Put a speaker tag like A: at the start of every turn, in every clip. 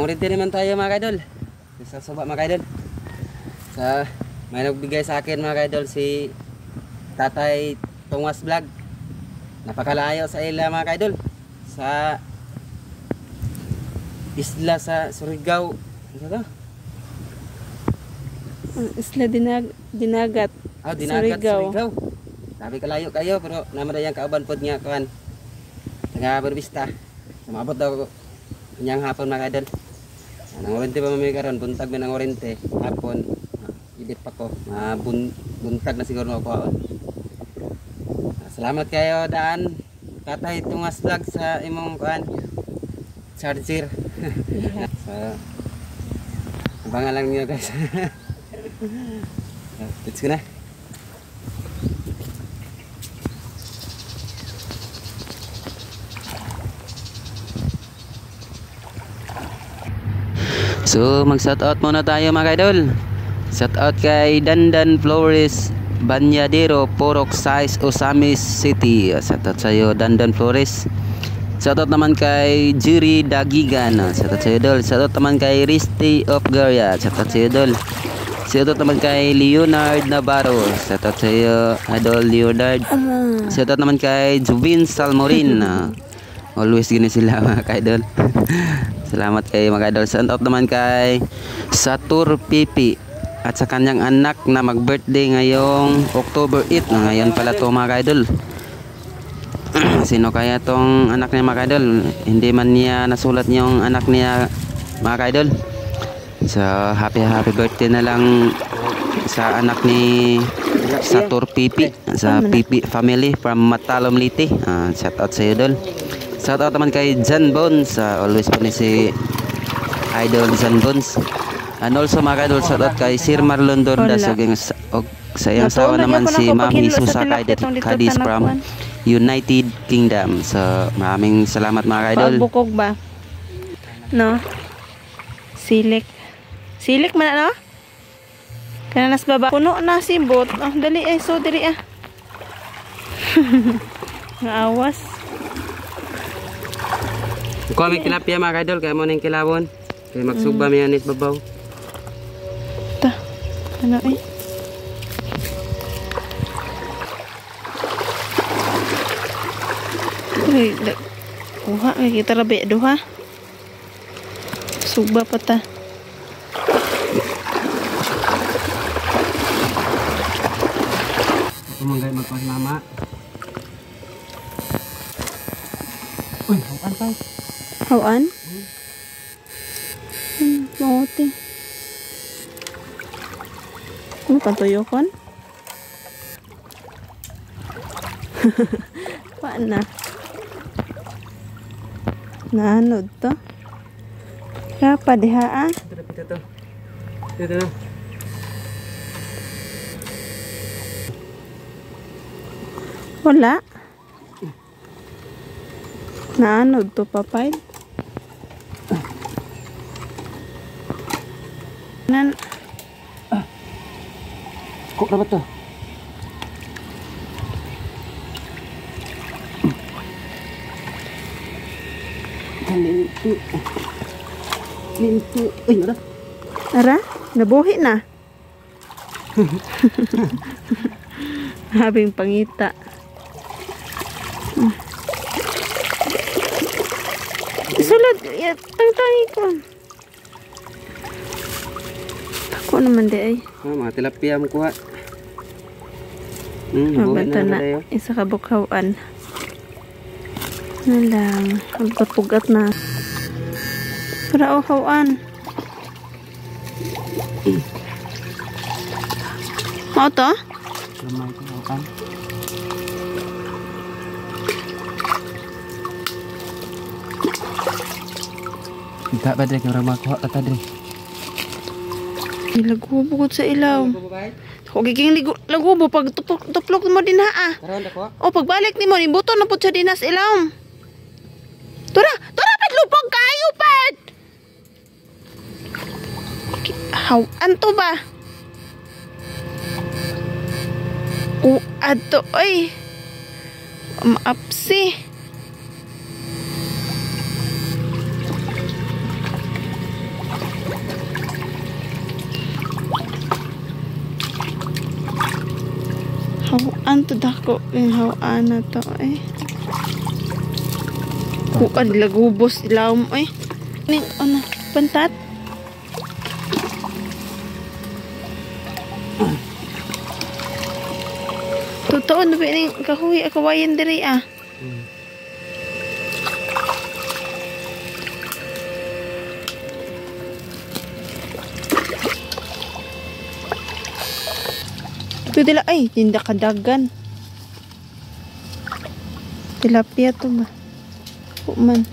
A: Ulitin naman tayo mga kaidol. Sa suba mga kaidol. May nagbigay sa akin mga kaidol si Tatay Tungas Vlog. Napakalayo sa ila mga kaidol. Sa isla sa Surigao. Ano ba?
B: Isla Dinagat.
A: Ah, Dinagat Surigao. Sabi kalayo kayo pero naman yung kauban pod nga kuan. Taga Berbista. Sumabot daw kanyang hapon mga kaidol. Nang orente pa mamay karon, buntag man ang orente. Hapon, idit pa ko. Buntag na siguro ako. Salamat kayo daan. Tatay Tungas Vlog sa imong kuan charger. So, abangan lang niyo guys. Let's go na. So mag-shoutout muna tayo mga kaidol. Shoutout kay Dandan Flores Banyadero, Porok Size, Osamis City. Shoutout sa iyo Dandan Flores. Shoutout naman kay Jiri Dagigan. Shoutout sa iyo Dol. Shoutout naman kay Risti of Garia. Shoutout sa iyo Dol. Shoutout naman kay Leonard Navarro. Shoutout sa iyo Idol Leonard. Shoutout naman kay Juvin Salmorin. Always gini sila mga kaidol. Salamat kay mga idol. Shout out naman kay Satur Pipi at sa kanyang anak na mag-birthday ngayong October 8. Ngayon pala to mga idol. Sino kaya tong anak niya mga idol? Hindi man niya nasulat yung anak niya mga idol. So happy birthday na lang sa anak ni Satur Pipi sa Pipi family from Matalom Liti. Shout out sa idol. Shout out naman kay John Bones. Always po ni si Idol John Bones. And also mga idol, shout out kay Sir Marlon Dorda. Sa iyang asawa naman si Mami Susakay Kadis from United Kingdom. So maraming salamat mga idol.
B: Bukog ba? No? Silik. Silik man no? Kana nas baba. Puno na si bot. Oh, dali ay so diri ah. Ngaawas.
A: Kuha may tilapia mga idol, kaya mo na yung kilawon. Kaya magsugba may anis babaw.
B: Ta, ano eh? Kuha, may kita rabi duha. Sugba pa ta.
A: Ito mga guys, magpaslama. Uy, hawan tayo.
B: Hawan? Mauti. Ano pantuyo kon? Paan na? Naanod to? Kapa diha ah?
A: Ito. Ito na.
B: Wala. Naanod to papay. Nan.
A: Kok dapat to? Lintu. Ada.
B: Ara, nabuhi na. Habing pangita. Sulod, tang-tangi ko. Ako naman di ay.
A: Mga tilapia mo kuha.
B: Mabata na, isa ka bukhawan. Nalang, magpapugat na. Para o hawan. Mau to?
A: Lamay ko hawan. Tidak pada orang makuha kata dre.
B: Lagubo sa ilaw. Kung giging lagubo pag tuplok mo din ha.
A: Karon dako.
B: O pagbalik nimo ni buto na pud sa dinas ilaw. Tura! Tura! Pat lupog kayo, Pat! Hawan to ba? Ato, ay! Maapsi. Hawan to dako. Yung hawan na to, eh. Kuan lagubos ilaw mo eh. Ning ano pantat. Totoo na ba ning kahoy kawayan diri ah. Ito dila ay tinda kadagan. Tilapia to ba? Man.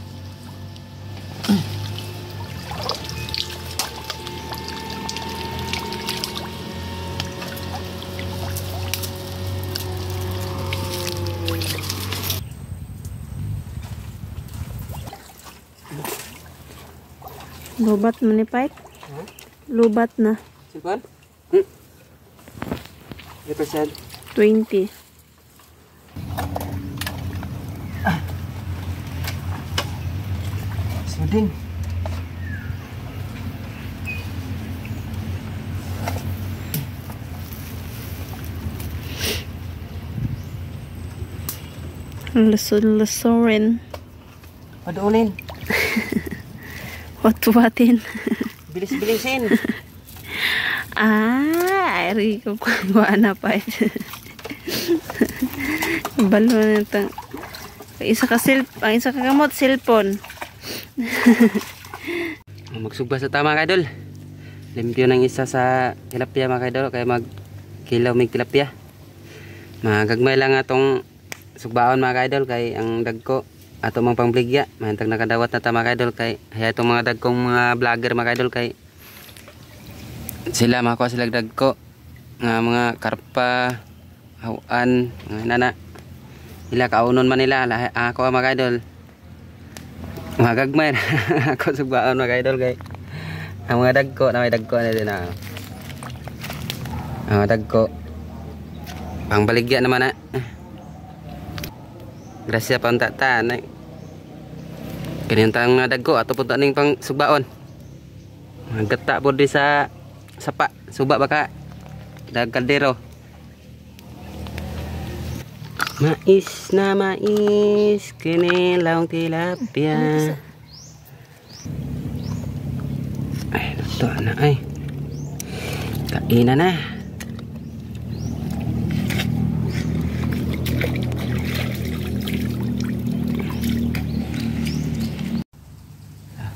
B: Lubat mo ni Pike? Huh? Lubat na.
A: Sipan? Represent
B: 20.
A: Din.
B: Lesorin.
A: Paduulin.
B: Wat-watin.
A: Bilis-bilisin.
B: Ari ko kuha na pa. Balo na ito. Isa ka kamot, cellphone.
A: Magsugba sa tama mga idol. Limpyo ng isa sa tilapia mga idol kaya magkilaw mig tilapia. Magagmay lang atong sugbaon mga idol kay ang dagko ato mang pangbligya. Mahintag nakadawat na ta mga idol kay haya itong mga dagkong mga vlogger mga idol kay sila makuha sila dagko nga mga karpa, hawan, mga nana. Ila kaunon man nila ako mga idol. Magagmay na ako sugbaon mga idol kay ang mga dagko na may dagko na din na ang mga dagko pang baligya naman na grasya pa ang tataan kinintang mga dagko ato punta ning pang sugbaon magata po di sa sapa suba baka dag kaldero mais na mais, kinilaw tilapia. Ay, ito na ay. Kainan na.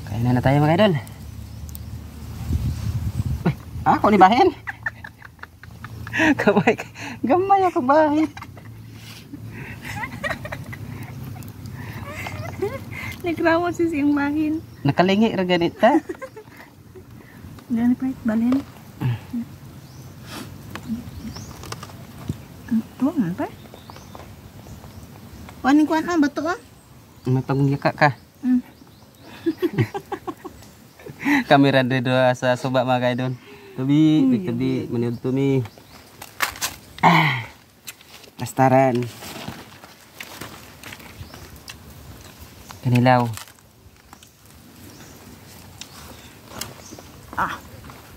A: Kainan na tayo mga idol. Uy, ako ni bahin. Gamay ako bahin.
B: Nagrawa si siyang bahin.
A: Nakalingi ra ganita.
B: Gani pa balhin. Ito man pa. Kuanin ang bato ah.
A: May pagungyaka ka. Kamera dito sa suba mga idol. Tabi meniud tumi. Pastaran. Kanilaw.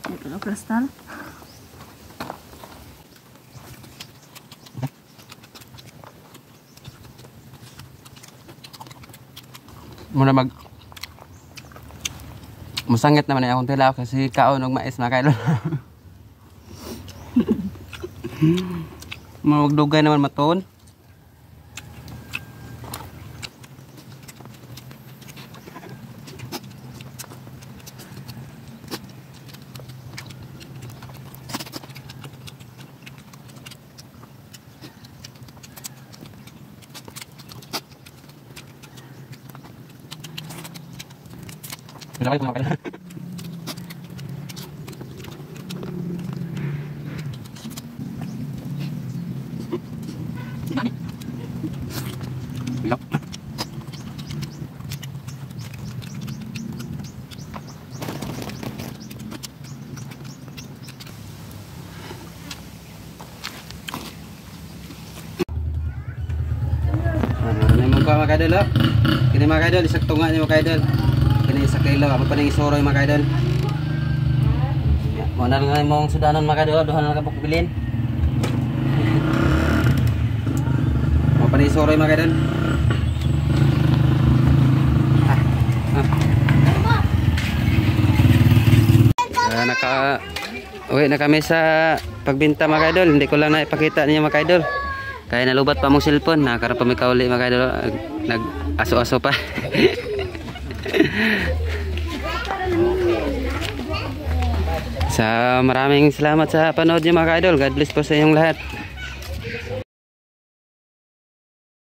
B: Ito na kristal.
A: Muna musangit naman akong tilaw kasi kaon og mais mga kaidol. Magdugay naman matuon. Laki mga kaidol. pa mga kaidol. Kini mga kaidol, isang tunga niyo mga kaidol. Kini isa kilo, amo pa ning isoroy mga kaidol. Mo na lang mong sudanon mga kaidol, duha na kapok bilin. Mo pa ning isoroy mga kaidol. Uwi na kami sa pagbinta mga kaidol. Hindi ko lang na ipakita niya mga kaidol. Kaya nalubat pa mong cellphone. Nakakarap pa may kauli mga kaidol. Nag-aso-aso pa. Sa maraming salamat sa panood niyo mga kaidol. God bless po sa inyong lahat.